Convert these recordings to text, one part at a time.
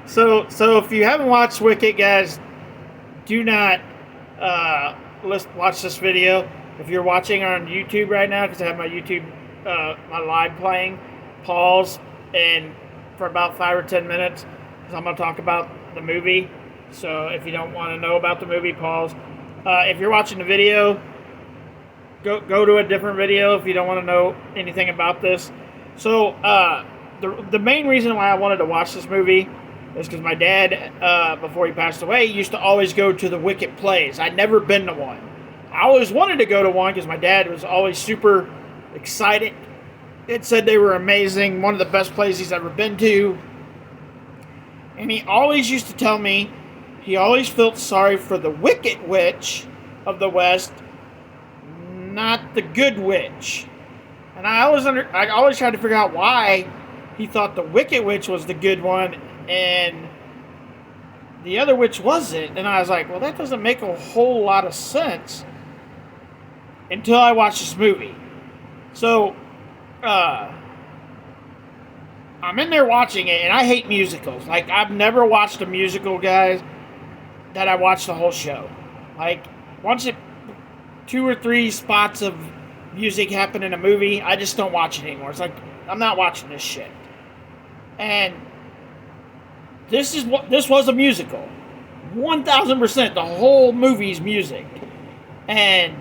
So if you haven't watched Wicked, guys, do not watch this video. If you're watching on YouTube right now, because I have my YouTube my live playing, pause and for about 5 or 10 minutes, because I'm going to talk about the movie. So if you don't want to know about the movie, pause. If you're watching the video, go to a different video if you don't want to know anything about this. So the main reason why I wanted to watch this movie is because my dad, before he passed away, used to always go to the Wicked plays. I'd never been to one. I always wanted to go to one because my dad was always super excited. It said they were amazing, one of the best plays he's ever been to. And he always used to tell me he always felt sorry for the Wicked Witch of the West, not the Good Witch. And I always tried to figure out why he thought the Wicked Witch was the good one and the other witch wasn't. And I was like, well, that doesn't make a whole lot of sense until I watched this movie. So, I'm in there watching it, and I hate musicals. Like, I've never watched a musical, guys, that I watched the whole show. Like, once 2 or 3 spots of music happen in a movie, I just don't watch it anymore. It's like, I'm not watching this shit. And this was a musical. 1000%. The whole movie's music. And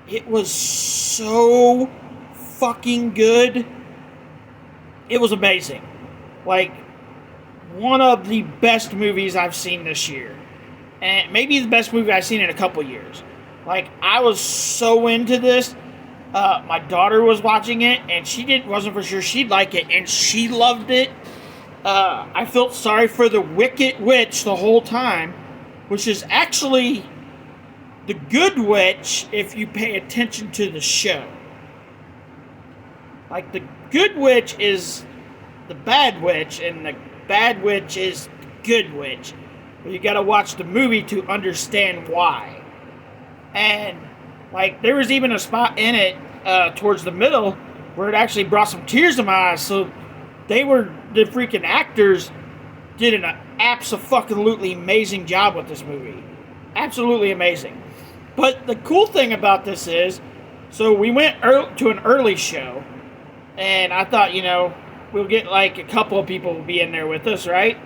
it was so fucking good. It was amazing. Like, one of the best movies I've seen this year. And maybe the best movie I've seen in a couple years. Like, I was so into this. My daughter was watching it, and wasn't for sure she'd like it, and she loved it. I felt sorry for the Wicked Witch the whole time, which is actually the Good Witch if you pay attention to the show. Like, the Good Witch is the bad witch, and the bad witch is the good witch. But you gotta watch the movie to understand why. And, like, there was even a spot in it towards the middle where it actually brought some tears to my eyes. So the freaking actors did an abso-fucking-lutely amazing job with this movie. Absolutely amazing. But the cool thing about this is, so we went to an early show, and I thought, we'll get like a couple of people will be in there with us, right?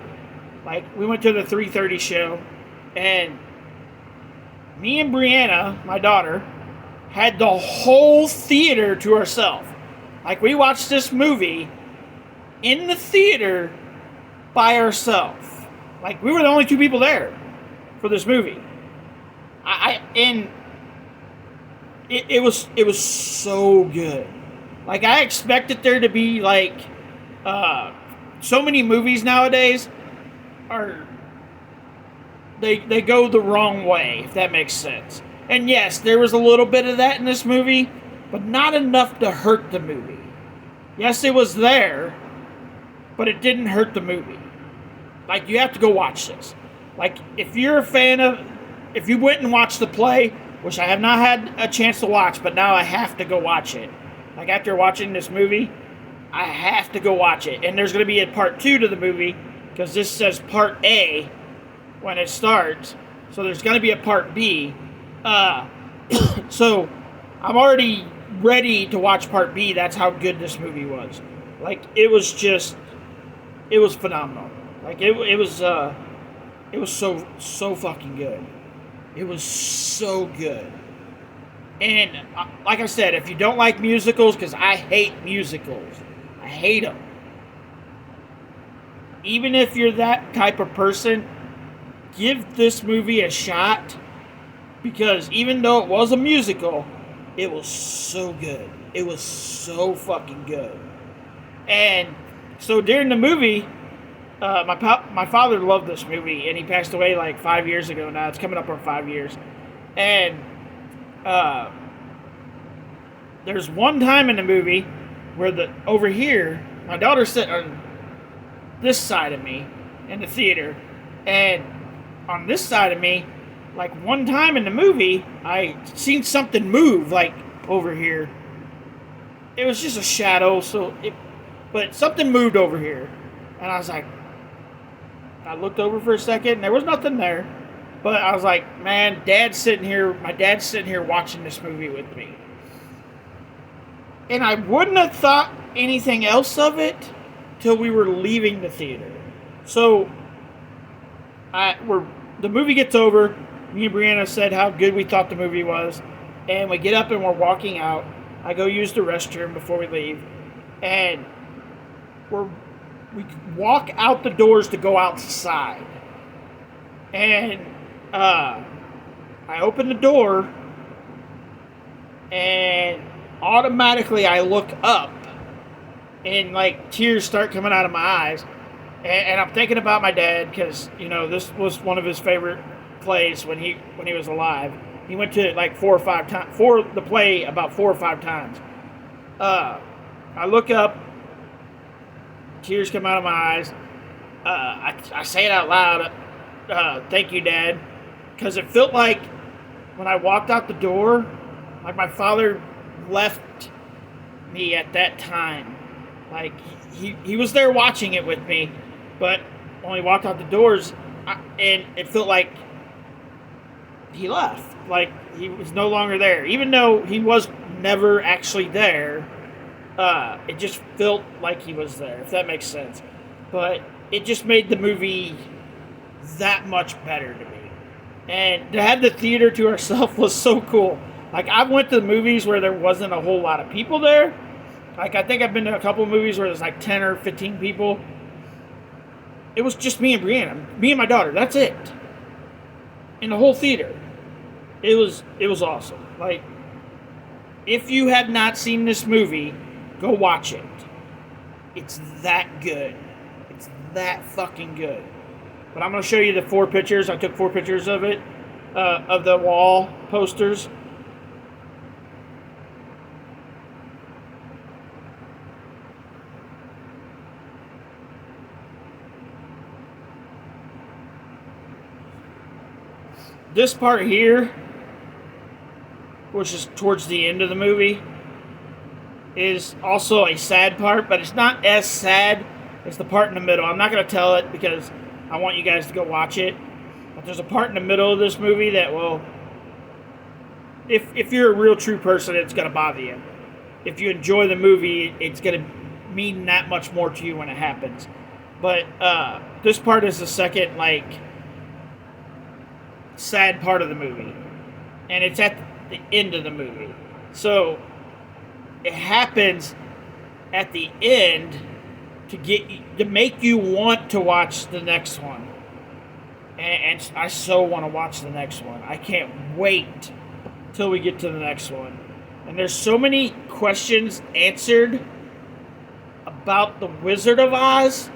Like, we went to the 3:30 show, and me and Brianna, my daughter, had the whole theater to ourselves. Like, we watched this movie in the theater by ourselves. Like, we were the only 2 people there for this movie. And it was so good. Like, I expected there to be like so many movies nowadays are they go the wrong way, if that makes sense. And yes, there was a little bit of that in this movie, but not enough to hurt the movie. Yes, it was there, but it didn't hurt the movie. Like, you have to go watch this. Like, if you're a fan of, if you went and watched the play, which I have not had a chance to watch, but now I have to go watch it. Like, after watching this movie, I have to go watch it. And there's going to be a part 2 to the movie, because this says part A when it starts. So there's going to be a part B. So I'm already ready to watch part B. That's how good this movie was. Like, it was phenomenal. Like, it was so fucking good. It was so good. And like I said, if you don't like musicals, because I hate musicals, I hate them. Even if you're that type of person, give this movie a shot, because even though it was a musical, it was so good. It was so fucking good. And so during the movie, my father loved this movie, and he passed away like 5 years ago now. It's coming up on 5 years. And there's one time in the movie where over here, my daughter's sitting on this side of me in the theater, and on this side of me, like, one time in the movie, I seen something move, like, over here. It was just a shadow, so it but something moved over here. And I was like, I looked over for a second, and there was nothing there. But I was like, man, my dad's sitting here watching this movie with me. And I wouldn't have thought anything else of it till we were leaving the theater. So, the movie gets over. Me and Brianna said how good we thought the movie was. And we get up and we're walking out. I go use the restroom before we leave. And we walk out the doors to go outside. And I open the door. And automatically I look up. And like tears start coming out of my eyes. And I'm thinking about my dad because, you know, this was one of his favorite plays when he was alive. He went to it like 4 or 5 times, for the play about 4 or 5 times. I look up, tears come out of my eyes. I say it out loud, thank you, Dad, because it felt like when I walked out the door, like my father left me at that time. Like he was there watching it with me, but when we walked out the doors, and it felt like he left. Like he was no longer there. Even though he was never actually there, it just felt like he was there, if that makes sense. But it just made the movie that much better to me. And to have the theater to ourselves was so cool. Like, I went to the movies where there wasn't a whole lot of people there. Like, I think I've been to a couple of movies where there's like 10 or 15 people. It was just me and Brianna. Me and my daughter. That's it. In the whole theater. It was awesome. Like, if you have not seen this movie, go watch it. It's that good. It's that fucking good. But I'm going to show you the 4 pictures. I took 4 pictures of it. Of the wall posters. This part here, which is towards the end of the movie, is also a sad part, but it's not as sad as the part in the middle. I'm not going to tell it because I want you guys to go watch it. But there's a part in the middle of this movie that will, if you're a real true person, it's going to bother you. If you enjoy the movie, it's going to mean that much more to you when it happens. But this part is the second, like, sad part of the movie. And it's at the end of the movie. So it happens at the end to make you want to watch the next one. And I so want to watch the next one. I can't wait till we get to the next one. And there's so many questions answered about the Wizard of Oz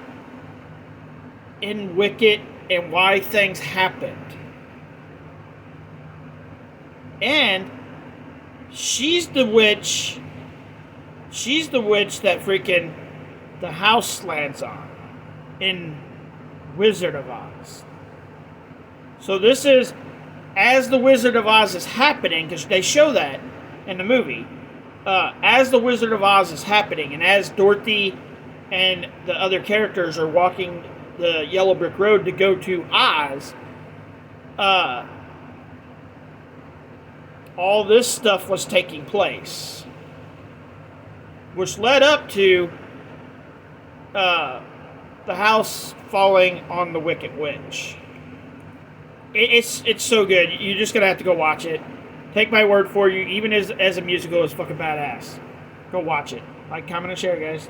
in Wicked and why things happened. And she's the witch that freaking the house lands on in Wizard of Oz. So this is, as the Wizard of Oz is happening, because they show that in the movie, as the Wizard of Oz is happening, and as Dorothy and the other characters are walking the yellow brick road to go to Oz, all this stuff was taking place, which led up to the house falling on the Wicked Witch. It's so good. You're just gonna have to go watch it. Take my word for you. Even as a musical, it's fucking badass. Go watch it. Like, comment, and share, guys.